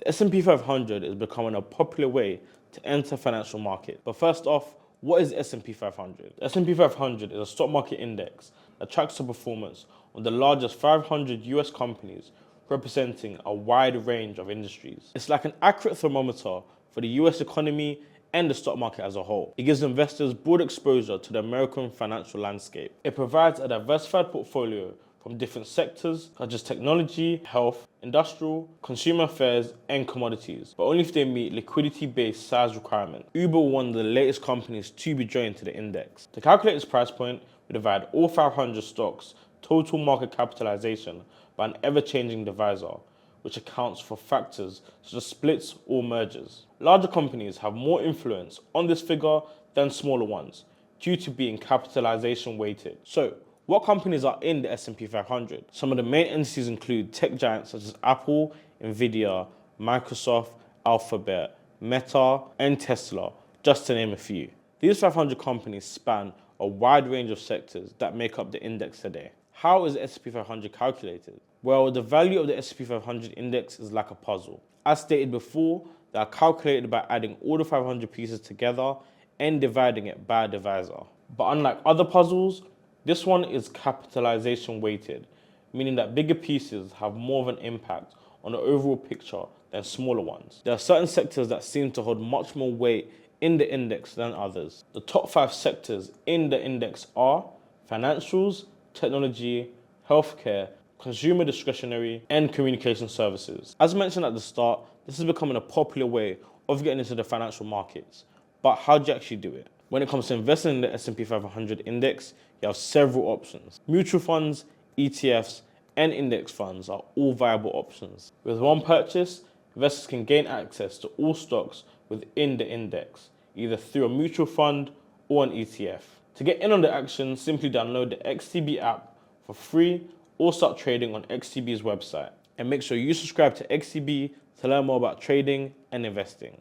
The S&P 500 is becoming a popular way to enter financial market. But first off, what is S&P 500? The S&P 500 is a stock market index that tracks the performance of the largest 500 US companies representing a wide range of industries. It's like an accurate thermometer for the US economy and the stock market as a whole. It gives investors broad exposure to the American financial landscape. It provides a diversified portfolio from different sectors such as technology, health, industrial, consumer affairs, and commodities, but only if they meet liquidity-based size requirements. Uber was one of the latest companies to be joined to the index. To calculate its price point, we divide all 500 stocks' total market capitalization by an ever-changing divisor, which accounts for factors such as splits or mergers. Larger companies have more influence on this figure than smaller ones, due to being capitalization weighted. So, what companies are in the S&P 500? Some of the main entities include tech giants such as Apple, Nvidia, Microsoft, Alphabet, Meta, and Tesla, just to name a few. These 500 companies span a wide range of sectors that make up the index today. How is the S&P 500 calculated? Well, the value of the S&P 500 index is like a puzzle. As stated before, they are calculated by adding all the 500 pieces together and dividing it by a divisor. But unlike other puzzles, this one is capitalization weighted, meaning that bigger pieces have more of an impact on the overall picture than smaller ones. There are certain sectors that seem to hold much more weight in the index than others. The top 5 sectors in the index are financials, technology, healthcare, consumer discretionary, and communication services. As mentioned at the start, this is becoming a popular way of getting into the financial markets. But how do you actually do it? When it comes to investing in the S&P 500 index, you have several options. Mutual funds, ETFs, and index funds are all viable options. With one purchase, investors can gain access to all stocks within the index, either through a mutual fund or an ETF. To get in on the action, simply download the XTB app for free or start trading on XTB's website. And make sure you subscribe to XTB to learn more about trading and investing.